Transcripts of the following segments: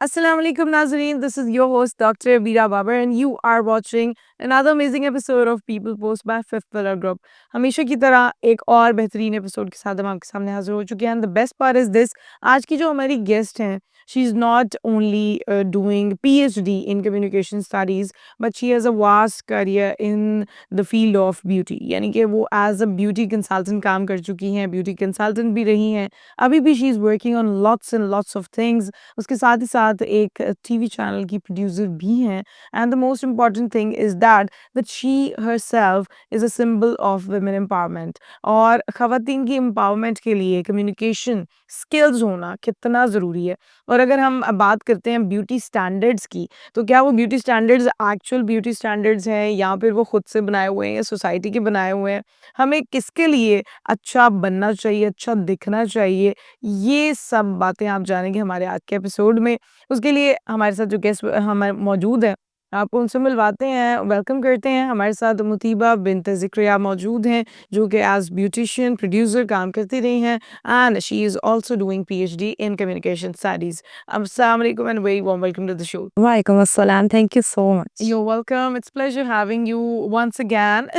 Assalamu alaikum Nazreen, this is your host Dr. Veera Babar and you are watching another amazing episode of People Post by Fifth Pillar Group. हमेशा की तरह एक और बेहतरीन episode के साथ हम आपके सामने हाजिर हो चुके हैं and the best part is this, आज की जो हमारी गेस्ट हैं she is not only doing PhD in communication studies but she has a vast career in the field of beauty. यानी कि वो as a beauty consultant काम कर चुकी हैं, beauty consultant भी रही हैं, अभी भी she is working on lots and lots of things. उसके साथ ही साथ एक टीवी चैनल की प्रोड्यूसर भी हैं and the most important thing is that she herself is a symbol of women empowerment. और ख़वातीन की एम्पावरमेंट के लिए कम्युनिकेशन स्किल्स होना कितना ज़रूरी है। और अगर हम बात करते हैं ब्यूटी स्टैंडर्ड्स की, तो क्या वो beauty standards actual beauty standards हैं या फिर वो खुद से बनाए हुए हैं या सोसाइटी के बनाए हुए हैं? हमें किसके लिए अच्छा बनना चाहिए, अच्छा दिखना चाहिए, ये सब बातें आप जानेंगे हमारे आज के एपिसोड में। उसके लिए हमारे साथ जो गेस्ट हमारे मौजूद हैं, आपको उनसे मिलवाते हैं, वेलकम करते हैं। हमारे साथ मुतीबा बिन्त ज़िक्रिया मौजूद हैं, जो कि एज़ ब्यूटिशियन, प्रोड्यूसर काम करती रही हैं and she is also doing PhD in communication studies. अस्सलाम वालेकुम and very warm welcome to the show. Walaikum assalam. Thank you so much. You're welcome. It's pleasure having you once again.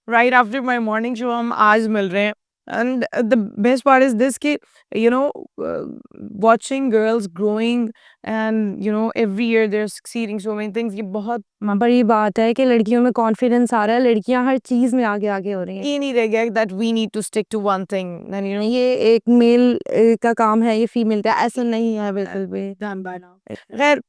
Right after my morning show हम आज मिल रहे हैं and the best part is this कि you know watching girls growing and every year they're succeeding so many things, ये बहुत बड़ी बात है कि लड़कियों में कॉन्फिडेंस आ रहा है, लड़कियां हर चीज में आगे आगे हो रही हैं। ये नहीं रह गया that we need to stick to one thing and ये एक मेल का काम है, ये फीमेल का ऐसा नहीं है बिल्कुल भी। done by now. खैर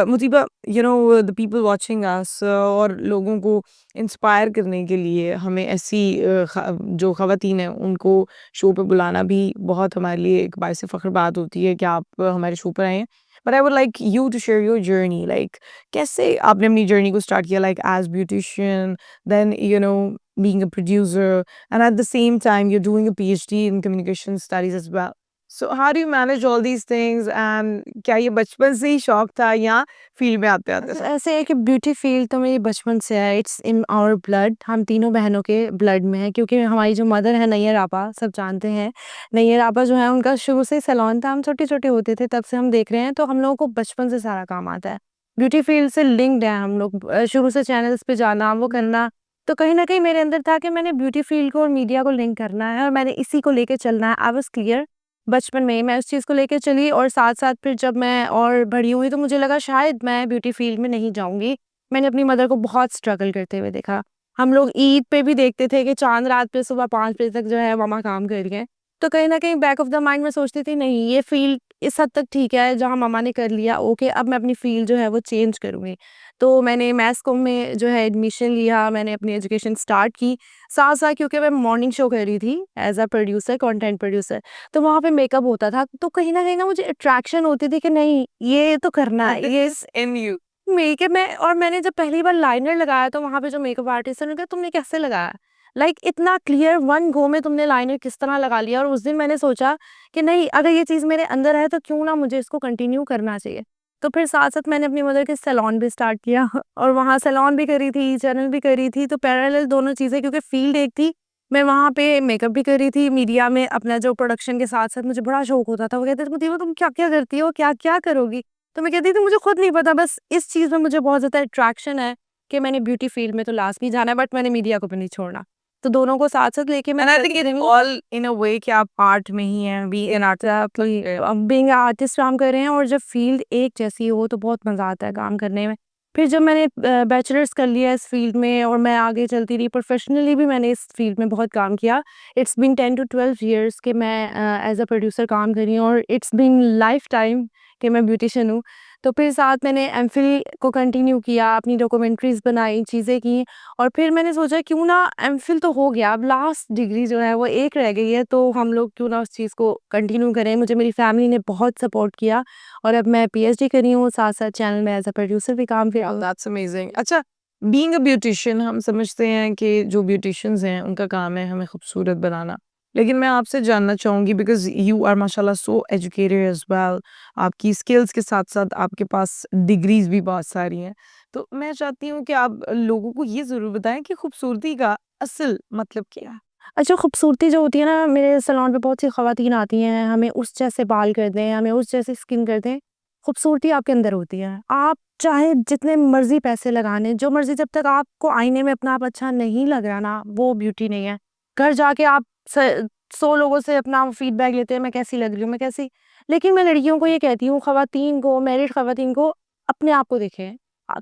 मुतीबा the people watching us और लोगों को इंस्पायर करने के लिए हमें ऐसी जो ख़वातीन हैं उनको शो पे बुलाना भी बहुत हमारे लिए एक बाइस फ़ख्र बात होती है कि आप हमारे शो पर आए हैं। But I would like you to share your journey, like कैसे आपने अपनी जर्नी को स्टार्ट किया, like as beautician, then being a producer, and at the same time you're doing a PhD in communication studies as well. So how do you manage all these things and क्या ये बचपन से ही शौक था या field में आते आते था? ऐसे है कि ब्यूटी फील्ड तो मेरी बचपन से है, इट्स इन आवर ब्लड। हम तीनों बहनों के ब्लड में है, क्योंकि हमारी जो मदर है नैयर आपा, सब जानते हैं। नैयर आपा जो है उनका शुरू से सैलून था, हम छोटे छोटे होते थे तब से हम देख रहे हैं, तो हम लोगों को बचपन से सारा काम आता है। ब्यूटी फील्ड से लिंक्ड है हम लोग, शुरू से चैनल्स पे जाना वो करना। तो कहीं ना कहीं मेरे अंदर था कि मैंने ब्यूटी फील्ड को और मीडिया को लिंक करना है और मैंने इसी को लेके चलना है। आई वाज क्लियर बचपन में ही मैं उस चीज़ को लेके चली, और साथ-साथ फिर जब मैं और बड़ी हुई तो मुझे लगा शायद मैं ब्यूटी फील्ड में नहीं जाऊँगी। मैंने अपनी मदर को बहुत स्ट्रगल करते हुए देखा। हम लोग ईद पे भी देखते थे कि चाँद रात पे सुबह 5 बजे तक जो है मम्मा काम कर रही हैं। तो कहीं न कहीं बैक ऑफ द माइंड मैं सोचती थी नहीं, ये फील्ड इस हद तक ठीक है, जहाँ मम्मा ने कर लिया ओके, अब मैं अपनी फील्ड जो है वो चेंज करूँगी। तो मैंने मैस कॉम में जो है एडमिशन लिया, मैंने अपनी एजुकेशन स्टार्ट की। साथ-साथ क्योंकि मैं मॉर्निंग शो कर रही थी as a producer, content producer. तो वहाँ पे मेकअप होता था, तो कहीं न कहीं ना मुझे अट्रैक्शन होती थी कि नहीं, ये तो करना है, ये इन यू मेकअप में। और मैंने जब पहली बार लाइनर लगाया तो वहाँ पे जो मेकअप आर्टिस्ट है उन्होंने कहा तुमने कैसे लगाया? लाइक इतना क्लियर वन गो में तुमने लाइनर किस तरह लगा लिया? और उस दिन मैंने सोचा कि नहीं, अगर ये चीज़ मेरे अंदर है तो क्यों ना मुझे इसको कंटिन्यू करना चाहिए। तो फिर साथ-साथ मैंने अपनी मदर के सैलून भी स्टार्ट किया और वहाँ सैलून भी करी थी, चैनल भी करी थी, तो पैरेलल दोनों चीज़ें, क्योंकि फील्ड एक थी, मैं वहाँ पे मेकअप भी कर रही थी, मीडिया में अपना जो प्रोडक्शन के साथ-साथ मुझे बड़ा शौक होता था। वो कहते थे, "मुतीबा तुम क्या-क्या करती हो? क्या-क्या करोगी?" तो मैं कहती थी मुझे खुद नहीं पता, बस इस चीज़ में मुझे बहुत ज़्यादा अट्रैक्शन है कि मैंने ब्यूटी फील्ड में तो लास्ट नहीं जाना है, बट मैंने मीडिया को भी नहीं छोड़ना। तो दोनों को साथ-साथ लेके मैं and I think it all in a way कि आप आर्ट में ही हैं, be an art. Being a artist काम कर रहे हैं, और जब फील्ड एक जैसी हो तो बहुत मज़ा आता है काम करने में। फिर जब मैंने बैचलर्स कर लिया इस फील्ड में और मैं आगे चलती रही, प्रोफेशनली भी मैंने इस फील्ड में बहुत काम किया। इट्स बीन 10 टू 12 ईयर्स कि मैं एज़ अ प्रोड्यूसर काम कर रही हूँ, और इट्स बीन लाइफ टाइम कि मैं ब्यूटिशियन हूँ। तो फिर साथ मैंने एमफिल को कंटिन्यू किया, अपनी डॉक्यूमेंट्रीज़ बनाई, चीज़ें की, और फिर मैंने सोचा क्यों ना, एमफिल तो हो गया, अब लास्ट डिग्री जो है वो एक रह गई है, तो हम लोग क्यों ना उस चीज़ को कंटिन्यू करें। मुझे मेरी फैमिली ने बहुत सपोर्ट किया और अब मैं पीएचडी कर रही हूँ, साथ-साथ चैनल में एज़ अ प्रोड्यूसर भी काम कर रही हूँ। That's amazing. अच्छा, बीइंग अ ब्यूटिशियन हम समझते हैं कि जो ब्यूटिशियंस हैं उनका काम है हमें खूबसूरत बनाना। लेकिन मैं आपसे जानना चाहूँगी बिकॉज़ यू आर माशाल्लाह सो एजुकेटेड एज़ वेल, आपकी स्किल्स के साथ-साथ आपके पास डिग्रीज़ भी बहुत सारी हैं। तो मैं चाहती हूँ कि आप लोगों को ये ज़रूर बताएँ कि खूबसूरती का असल मतलब क्या है? अच्छा, खूबसूरती जो होती है ना, मेरे सैलून पे बहुत सी ख़वातीन आती हैं, हमें उस जैसे बाल कर दें, हमें उस जैसी स्किन कर दें। खूबसूरती आपके अंदर होती है। आप चाहे जितने मर्ज़ी पैसे लगा लें, जो मर्ज़ी, जब तक आपको आईने में अपना आप अच्छा नहीं लग रहा ना, वो ब्यूटी नहीं है। घर जाके आप 100 लोगों से अपना फीडबैक लेते हैं, मैं कैसी लग रही हूँ, मैं कैसी। लेकिन मैं लड़कियों को ये कहती हूँ, ख़वातीन को, मैरिड ख़वातीन को, अपने आप को देखें।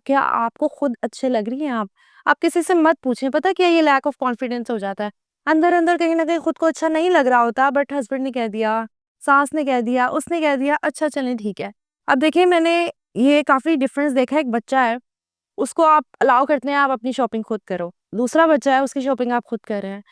क्या आपको खुद अच्छे लग रही हैं आप? आप किसी से मत पूछें, पता क्या, ये लैक ऑफ कॉन्फिडेंस हो जाता है। अंदर-अंदर कहीं न कहीं खुद को अच्छा नहीं लग रहा होता, बट हस्बैंड ने कह दिया, सास ने कह दिया, उसने कह दिया, अच्छा चलें ठीक है। अब देखिए, मैंने ये काफ़ी डिफ़रेंस देखा है। एक बच्चा है, उसको आप अलाउ करते हैं आप अपनी शॉपिंग खुद करो। दूसरा बच्चा है, उसकी शॉपिंग आप खुद कर रहे हैं।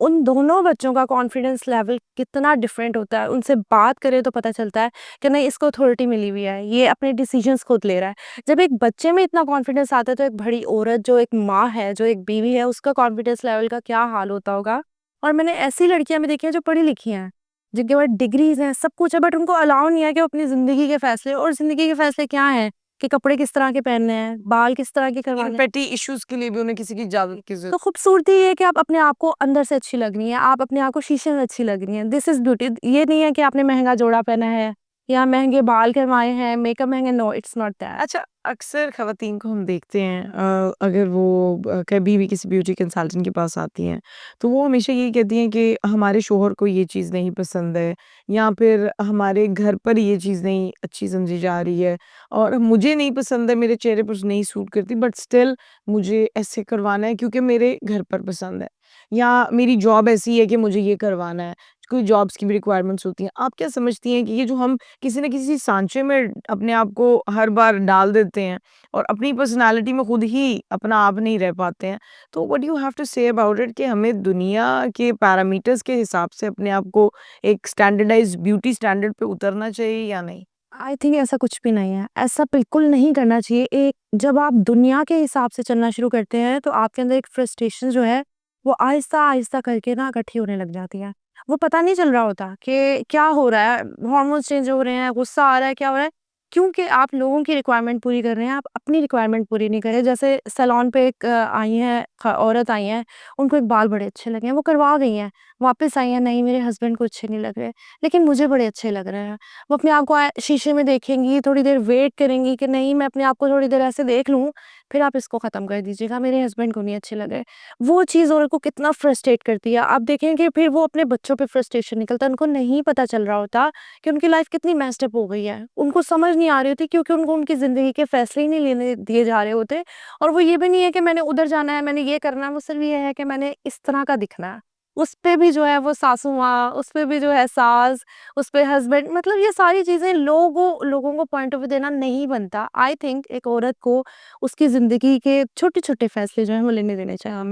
उन दोनों बच्चों का कॉन्फिडेंस लेवल कितना डिफरेंट होता है। उनसे बात करें तो पता चलता है कि नहीं, इसको अथॉरिटी मिली हुई है, ये अपने डिसीजंस खुद ले रहा है। जब एक बच्चे में इतना कॉन्फिडेंस आता है, तो एक बड़ी औरत, जो एक माँ है, जो एक बीवी है, उसका कॉन्फिडेंस लेवल का क्या हाल होता होगा। और मैंने ऐसी लड़कियां भी देखी हैं जो पढ़ी लिखी हैं, जिनके पास डिग्रीज हैं, सब कुछ है, बट उनको अलाउ नहीं है कि वो अपनी ज़िंदगी के फैसले, और ज़िंदगी के फैसले क्या हैं कि कपड़े किस तरह के पहनने हैं, बाल किस तरह के इन करवाने हैं। पेटी इश्यूज़ के लिए भी उन्हें किसी की इजाज़त की तो ज़रूरत। खूबसूरती ये है कि आप अपने आप को अंदर से अच्छी लग रही हैं, आप अपने आप को शीशे में अच्छी लग रही हैं। This is beauty. ये नहीं है कि आपने महँगा जोड़ा पहना है या महँगे बाल करवाए हैं, मेकअप महँगे, नो, इट्स नॉट दैट। अच्छा, अक्सर ख़वातीन को हम देखते हैं अगर वो कभी भी किसी ब्यूटी कंसल्टेंट के पास आती हैं, तो वो हमेशा यही कहती हैं कि हमारे शौहर को ये चीज़ नहीं पसंद है, या फिर हमारे घर पर ये चीज़ नहीं अच्छी समझी जा रही है, और मुझे नहीं पसंद है, मेरे चेहरे पर नहीं सूट करती, बट स्टिल मुझे ऐसे करवाना है क्योंकि मेरे घर पर पसंद है, या मेरी जॉब ऐसी है कि मुझे ये करवाना है। कोई जॉब्स की भी रिक्वायरमेंट्स होती हैं। आप क्या समझती हैं कि ये जो हम किसी न किसी सांचे में अपने आप को हर बार डाल देते हैं और अपनी पर्सनैलिटी में खुद ही अपना आप नहीं रह पाते हैं, तो what do you have to say about it कि हमें दुनिया के पैरामीटर्स के हिसाब से अपने आप को एक स्टैंडर्डाइज्ड ब्यूटी स्टैंडर्ड पे उतरना चाहिए या नहीं? आई थिंक ऐसा कुछ भी नहीं है, ऐसा बिल्कुल नहीं करना चाहिए। एक जब आप दुनिया के हिसाब से चलना शुरू करते हैं, तो आपके अंदर एक फ्रस्ट्रेशन जो है, वो आहिस्ता-आहिस्ता करके ना इकट्ठी होने लग जाती है। वो पता नहीं चल रहा होता कि क्या हो रहा है, हार्मोन्स चेंज हो रहे हैं, गुस्सा आ रहा है, क्या हो रहा है? क्योंकि आप लोगों की रिक्वायरमेंट पूरी कर रहे हैं, आप अपनी रिक्वायरमेंट पूरी नहीं कर रहे। जैसे सैलून पे एक आई हैं, औरत आई हैं, उनको एक बाल बड़े अच्छे लगे हैं, वो करवा गई हैं, वापस आई हैं, नहीं मेरे हस्बैंड को अच्छे नहीं लग रहे, लेकिन मुझे बड़े अच्छे लग रहे हैं। वो अपने आप को शीशे में देखेंगी, थोड़ी देर वेट करेंगी कि नहीं, मैं अपने आप को थोड़ी देर ऐसे देख लूँ, फिर आप इसको ख़त्म कर दीजिएगा, मेरे हस्बैंड को नहीं अच्छे लग रहे। वो चीज़ औरत को कितना फ्रस्ट्रेट करती है। आप देखें कि फिर वो अपने बच्चों पे फ्रस्ट्रेशन निकलता है, उनको नहीं पता चल रहा होता कि उनकी लाइफ़ कितनी मेस्ड अप हो गई है। उनको समझ नहीं आ रही होती, क्योंकि उनको उनकी ज़िंदगी के फैसले ही नहीं लेने दिए जा रहे होते, और वो ये भी नहीं है कि मैंने उधर जाना है, मैंने ये करना है, वो सिर्फ़ ये है कि मैंने इस तरह का दिखना है। उस पे भी जो है वो सासू माँ, उस पे भी जो है सास, उस पे हस्बैंड, मतलब ये सारी चीज़ें लोगों लोगों को पॉइंट ऑफ व्यू देना नहीं बनता। आई थिंक एक औरत को उसकी ज़िंदगी के छोटे-छोटे फैसले जो हैं वो लेने देने चाहिए।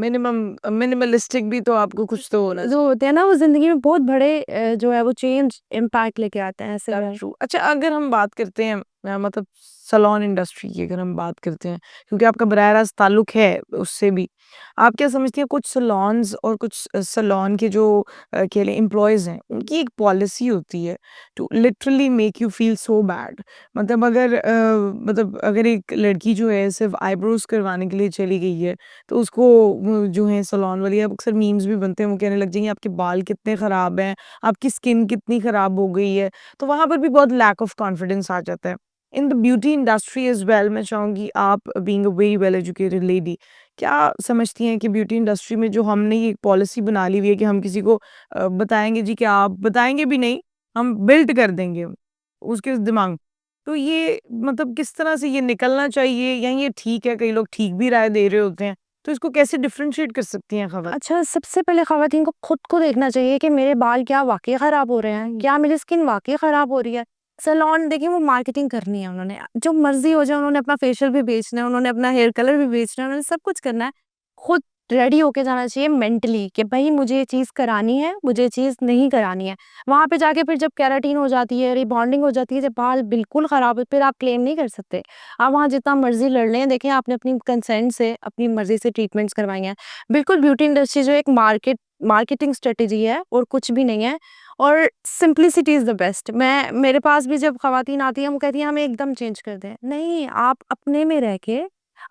मिनिमलिस्टिक भी तो आपको कुछ तो होना जो होते हैं ना, वो ज़िंदगी में बहुत बड़े जो है वो चेंज इम्पैक्ट लेके आते हैं, ऐसे दैट्स में। ट्रू। अच्छा, अगर हम बात करते हैं मतलब सैलून इंडस्ट्री की अगर हम बात करते हैं, क्योंकि आपका बराह रास्त ताल्लुक है उससे भी। आप क्या समझती हैं कुछ सैलून्स और कुछ सैलून के जो कह लें एम्प्लॉइज़ हैं, उनकी एक पॉलिसी होती है to literally make you feel so bad. मतलब अगर एक लड़की जो है सिर्फ़ आईब्रोज़ करवाने के लिए चली गई है, तो उसको वो जो है सैलून वाली, अब अक्सर मीम्स भी बनते हैं, वो कहने लग जाएँगी आपके बाल कितने ख़राब हैं, आपकी स्किन कितनी ख़राब हो गई है। तो वहाँ पर भी बहुत लैक ऑफ कॉन्फिडेंस आ जाता है। In the beauty industry as well, मैं चाहूँगी आप being a very well educated lady, क्या समझती हैं कि ब्यूटी इंडस्ट्री में जो हमने ये पॉलिसी बना ली हुई है कि हम किसी को बताएँगे जी, कि आप बताएँगे भी नहीं, हम बिल्ट कर देंगे उसके दिमाग। तो ये मतलब किस तरह से ये निकलना चाहिए, या ये ठीक है, कई लोग ठीक भी राय दे रहे होते हैं, तो इसको कैसे डिफरेंशिएट कर सकती हैं खबर? अच्छा, सबसे पहले ख़वातीन को खुद को देखना चाहिए कि मेरे बाल क्या वाक़ई ख़राब हो रहे हैं? क्या मेरी स्किन वाक़ई ख़राब हो रही है? सैलून देखिए, वो मार्केटिंग करनी है उन्होंने, जो मर्ज़ी हो जाए, उन्होंने अपना फेशियल भी बेचना है, उन्होंने अपना हेयर कलर भी बेचना है, उन्होंने सब कुछ करना है। खुद रेडी होके जाना चाहिए मेंटली कि भई मुझे ये चीज़ करानी है, मुझे ये चीज़ नहीं करानी है। वहाँ पे जाके फिर जब केराटिन हो जाती है, रिबॉन्डिंग हो जाती है, जब बाल बिल्कुल ख़राब है, फिर आप क्लेम नहीं कर सकते। आप वहाँ जितना मर्ज़ी लड़ लें, देखिए आपने अपनी कंसेंट से, अपनी मर्ज़ी से ट्रीटमेंट्स करवाई हैं। बिल्कुल ब्यूटी इंडस्ट्री जो एक मार्केटिंग स्ट्रेटजी है और कुछ भी नहीं है, और सिंपलिसिटी इज़ द बेस्ट। मैं मेरे पास भी जब ख़वातीन आती हैं, वो कहती हैं हमें एकदम चेंज कर दें। नहीं, आप अपने में रह के,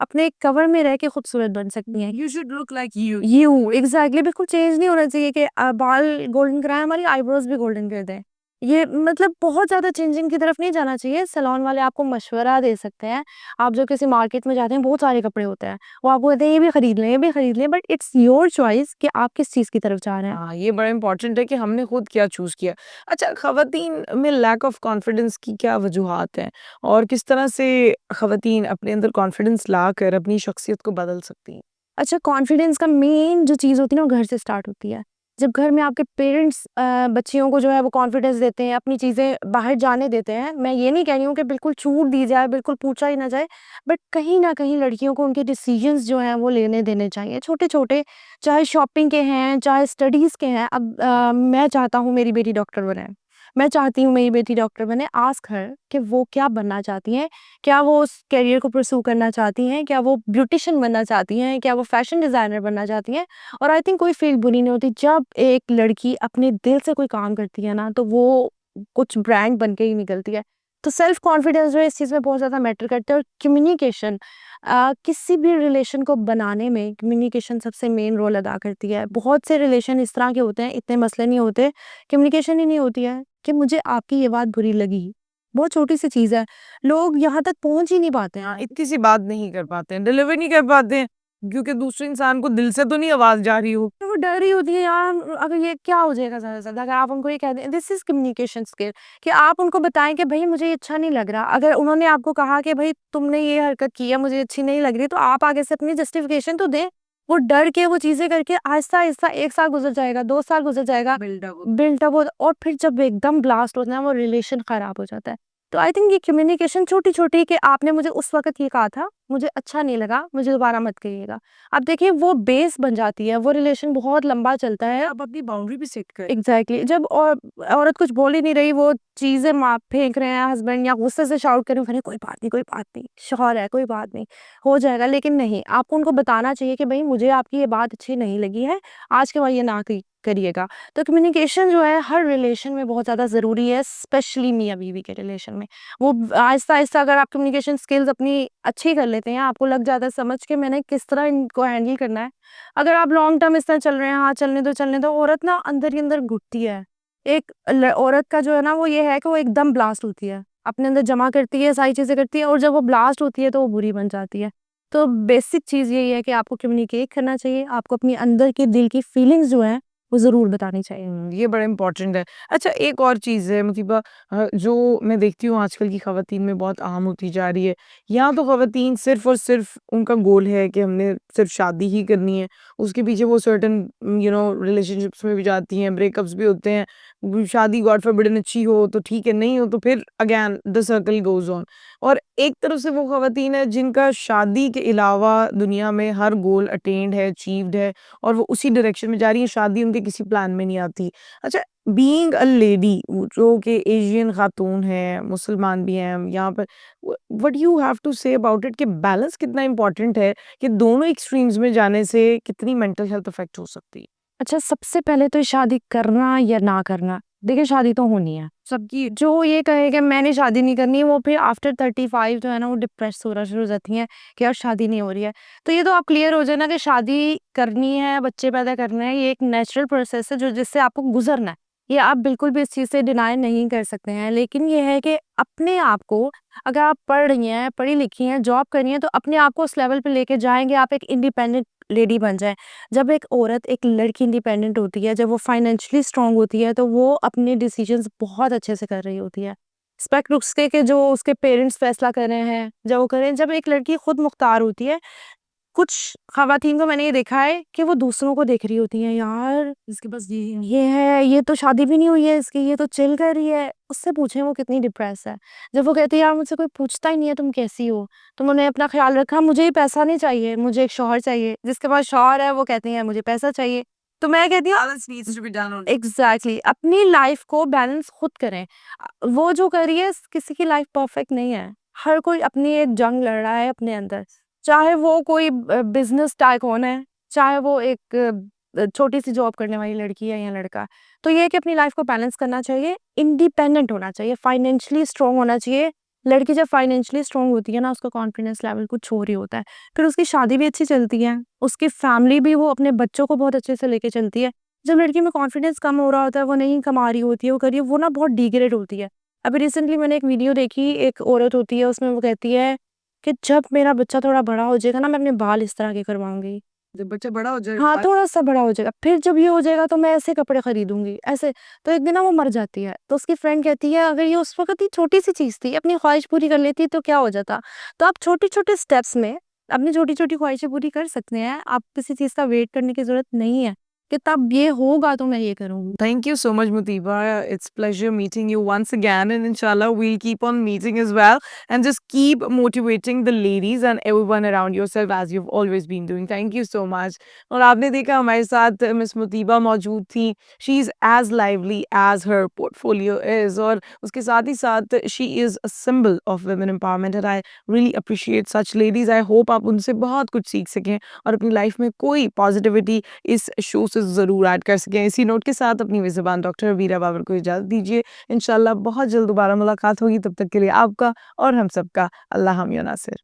अपने कवर में रह के खूबसूरत बन सकती हैं। You should look like you. Exactly, बिल्कुल चेंज नहीं होना चाहिए कि बाल गोल्डन कराएँ, हमारी आईब्रोज़ भी गोल्डन कर दें, ये मतलब बहुत ज़्यादा चेंजिंग की तरफ नहीं जाना चाहिए। सैलून वाले आपको मशवरा दे सकते हैं। आप जब किसी मार्केट में जाते हैं, बहुत सारे कपड़े होते हैं। वो आपको कहते हैं ये भी खरीद लें, ये भी खरीद लें, बट इट्स योर चॉइस कि आप किस चीज़ की तरफ जा रहे हैं। हाँ, ये बड़ा इम्पोर्टेंट है कि हमने खुद क्या चूज़ किया। अच्छा, ख़वातीन में लैक ऑफ कॉन्फिडेंस की क्या वजूहात हैं? और किस तरह से ख़वातीन अपने अंदर कॉन्फिडेंस लाकर अपनी शख्सियत को बदल सकती हैं? अच्छा, कॉन्फिडेंस का मेन जो चीज़ होती है ना, वो घर से स्टार्ट होती है। जब घर में आपके पेरेंट्स बच्चियों को जो है वो कॉन्फिडेंस देते हैं, अपनी चीज़ें बाहर जाने देते हैं। मैं ये नहीं कह रही हूँ कि बिल्कुल छूट दी जाए, बिल्कुल पूछा ही ना जाए, बट कहीं न कहीं लड़कियों को उनके डिसीज़न्स जो हैं वो लेने देने चाहिए, छोटे-छोटे, चाहे शॉपिंग के हैं, चाहे स्टडीज़ के हैं। अब मैं चाहता हूँ मेरी बेटी डॉक्टर बने, मैं चाहती हूँ मेरी बेटी डॉक्टर बने। आस्क हर कि वो क्या बनना चाहती हैं? क्या वो उस करियर को परस्यू करना चाहती हैं? क्या वो ब्यूटिशियन बनना चाहती हैं? क्या वो फैशन डिज़ाइनर बनना चाहती हैं? और आई थिंक कोई फील्ड बुरी नहीं होती। जब एक लड़की अपने दिल से कोई काम करती है ना, तो वो कुछ ब्रांड बन के ही निकलती है। तो सेल्फ कॉन्फिडेंस जो है इस चीज़ में बहुत ज़्यादा मैटर करता है। और कम्युनिकेशन, किसी भी रिलेशन को बनाने में कम्युनिकेशन सबसे मेन रोल अदा करती है। बहुत से रिलेशन इस तरह के होते हैं, इतने मसले नहीं होते, कम्युनिकेशन ही नहीं होती है कि मुझे आपकी ये बात बुरी लगी। बहुत छोटी-सी चीज़ है, लोग यहाँ तक पहुँच ही नहीं पाते हैं। हाँ, इतनी सी बात नहीं कर पाते हैं, डिलीवर नहीं कर पाते हैं, क्योंकि दूसरे इंसान को दिल से तो नहीं आवाज़ जा रही हो। तो वो डर ही होती है यार, अगर ये क्या हो जाएगा ज़्यादा से ज़्यादा, अगर आप उनको ये कह दें, दिस इज़ कम्युनिकेशन स्किल, कि आप उनको बताएँ कि भई मुझे ये अच्छा नहीं लग रहा। अगर उन्होंने आपको कहा कि भई तुमने ये हरकत की है, मुझे अच्छी नहीं लग रही, तो आप आगे से अपनी जस्टिफिकेशन तो दें। वो डर के वो चीज़ें करके आहिस्ता-आहिस्ता 1 साल गुज़र जाएगा, 2 साल गुज़र जाएगा, बिल्डअप हो, और फिर जब एकदम ब्लास्ट होता है, वो रिलेशन ख़राब हो जाता है। तो आई थिंक ये कम्युनिकेशन छोटी-छोटी, कि आपने मुझे उस वक़्त ये कहा था, मुझे अच्छा नहीं लगा, मुझे दोबारा मत कहिएगा। अब देखिए वो बेस बन जाती है, वो रिलेशन बहुत लंबा चलता है। आप अपनी बाउंड्री भी सेट करें। एग्ज़ैक्टली, जब औरत कुछ बोल ही नहीं रही, वो चीज़ें फेंक रहे हैं हस्बैंड, या गुस्से से शाउट कर रहे हैं, कोई बात नहीं, शौहर है, कोई बात नहीं, हो जाएगा। लेकिन नहीं, आपको उनको बताना चाहिए कि भई मुझे आपकी ये बात अच्छी नहीं लगी है, आज के बाद ये ना करिएगा। तो कम्युनिकेशन जो है हर रिलेशन में बहुत ज़्यादा ज़रूरी है, स्पेशली मियाँ-बीवी के रिलेशन में। वो आहिस्ता-आहिस्ता अगर आप कम्युनिकेशन स्किल्स अपनी अच्छी कर लेते हैं, आपको लग जाता है समझ के मैंने किस तरह इनको हैंडल करना है। अगर आप लॉन्ग टर्म इस तरह चल रहे हैं, हाँ, चलने दो, औरत ना अंदर ही अंदर घुटती है। एक औरत का जो है ना, वो ये है कि वो एकदम ब्लास्ट होती है, अपने अंदर जमा करती है, सारी चीज़ें करती है, और जब वो ब्लास्ट होती है तो वो बुरी बन जाती है। तो बेसिक चीज़ यही है कि आपको कम्युनिकेट करना चाहिए, आपको अपनी अंदर की दिल की फीलिंग्स जो हैं, वो ज़रूर बतानी चाहिए। ये बड़ा इम्पोर्टेंट है। अच्छा, एक और चीज़ है मुतीबा, जो मैं देखती हूँ आजकल की ख़वातीन में बहुत आम होती जा रही है। या तो ख़वातीन सिर्फ़ और सिर्फ़ उनका गोल है कि हमने सिर्फ़ शादी ही करनी है। उसके पीछे वो सर्टेन रिलेशनशिप्स में भी जाती हैं, ब्रेकअप्स भी होते हैं। शादी गॉड फ़ॉरबिडेन अच्छी हो तो ठीक है, नहीं हो तो फिर again the circle goes on. और एक तरफ से वो ख़वातीन है जिनका शादी के अलावा दुनिया में हर गोल अटेन्ड है, अचीव्ड है, और वो उसी डायरेक्शन में जा रही हैं, शादी उनके किसी प्लान में नहीं आती। अच्छा, बीइंग अ लेडी जो कि एशियन खातून है, मुसलमान भी हैं यहाँ पर, what you have to say about it कि बैलेंस कितना इम्पोर्टेंट है, कि दोनों एक्सट्रीम्स में जाने से कितनी मेंटल हेल्थ इफेक्ट हो सकती है? अच्छा, सबसे पहले तो शादी करना या ना करना, देखिए शादी तो होनी है। सबकी जो ये कहे कि मैंने शादी नहीं करनी, वो फिर आफ्टर 35 जो है ना, वो डिप्रेस होना शुरू हो जाती हैं कि यार शादी नहीं हो रही है। तो ये तो आप क्लियर हो जाए ना कि शादी करनी है, बच्चे पैदा करने हैं, ये एक नेचुरल प्रोसेस है जो जिससे आपको गुजरना है। ये आप बिल्कुल भी इस चीज़ से डिनाई नहीं कर सकते हैं। लेकिन ये है कि अपने आप को, अगर आप पढ़ रही हैं, पढ़ी लिखी हैं, जॉब कर रही हैं, तो अपने आप को उस लेवल पे लेके जाएँगे, आप एक इंडिपेंडेंट लेडी बन जाएँ। जब एक औरत, एक लड़की इंडिपेंडेंट होती है, जब वो फाइनेंशियली स्ट्रांग होती है, तो वो अपने डिसीजंस बहुत अच्छे से कर रही होती है। रिस्पेक्ट उसके कि जो उसके पेरेंट्स फैसला कर रहे हैं, जब वो करें, जब एक लड़की खुद मुख्तार होती है, कुछ ख़वातीन को मैंने ये देखा है कि वो दूसरों को देख रही होती हैं, यार इसके पास ये है, ये तो शादी भी नहीं हुई है इसकी, ये तो चिल कर रही है। उससे पूछें वो कितनी डिप्रेस है। जब वो कहती है यार मुझसे कोई पूछता ही नहीं है तुम कैसी हो, तुमने अपना ख़्याल रखा, मुझे ये पैसा नहीं चाहिए, मुझे एक शौहर चाहिए। जिसके पास शौहर है वो कहती हैं मुझे पैसा चाहिए। तो मैं कहती हूँ balance needs to be done on. Exactly, अपनी लाइफ़ को बैलेंस खुद करें। वो जो कर रही है, किसी की लाइफ़ परफेक्ट नहीं है। हर कोई अपनी एक जंग लड़ रहा है अपने अंदर। चाहे वो कोई बिज़नेस टाइकून है, चाहे वो एक छोटी-सी जॉब करने वाली लड़की है या लड़का। तो ये है कि अपनी लाइफ़ को बैलेंस करना चाहिए, इंडिपेंडेंट होना चाहिए, फाइनेंशियली स्ट्रॉन्ग होना चाहिए। लड़की जब फाइनेंशियली स्ट्रॉन्ग होती है ना, उसका कॉन्फिडेंस लेवल कुछ और ही होता है। फिर उसकी शादी भी अच्छी चलती है, उसकी फैमिली भी, वो अपने बच्चों को बहुत अच्छे से लेके चलती है। जब लड़की में कॉन्फिडेंस कम हो रहा होता है, वो नहीं कमा रही होती है, वो कर रही है, वो ना बहुत डिग्रेड होती है। अभी रिसेंटली मैंने एक वीडियो देखी, एक औरत होती है, उसमें वो कहती है कि जब मेरा बच्चा थोड़ा बड़ा हो जाएगा ना, मैं अपने बाल इस तरह के करवाऊँगी। जब बच्चा बड़ा हो जाए हाँ, थोड़ा-सा बड़ा हो जाएगा, फिर जब ये हो जाएगा तो मैं ऐसे कपड़े खरीदूँगी, ऐसे। तो एक दिन ना वो मर जाती है, तो उसकी फ्रेंड कहती है अगर ये उस वक़्त ही छोटी-सी चीज़ थी, अपनी ख्वाहिश पूरी कर लेती तो क्या हो जाता? तो आप छोटे-छोटे स्टेप्स में अपनी छोटी-छोटी ख्वाहिशें पूरी कर सकते हैं, आप किसी चीज़ का वेट करने की ज़रूरत नहीं है, कि तब ये होगा तो मैं ये करूँगी। Thank you so much, Mutiba. It's pleasure meeting you once again, and inshallah we'll keep on meeting as well, and just keep motivating the ladies and everyone around yourself as you've always been doing. Thank you so much. और आपने देखा हमारे साथ miss मुतीबा मौजूद थी. She is as lively as her portfolio is, और उसके साथ ही साथ she is a symbol of women empowerment, and I really appreciate such ladies. I hope आप उनसे बहुत कुछ सीख सकें और अपनी लाइफ में कोई पॉजिटिविटी इस शो से ज़रूर ऐड कर सकें। इसी नोट के साथ अपनी मेज़बान डॉक्टर वीरा बाबर को इजाज़त दीजिए। इंशाल्लाह बहुत जल्द दोबारा मुलाकात होगी, तब तक के लिए आपका और हम सबका अल्लाह हम या नासिर।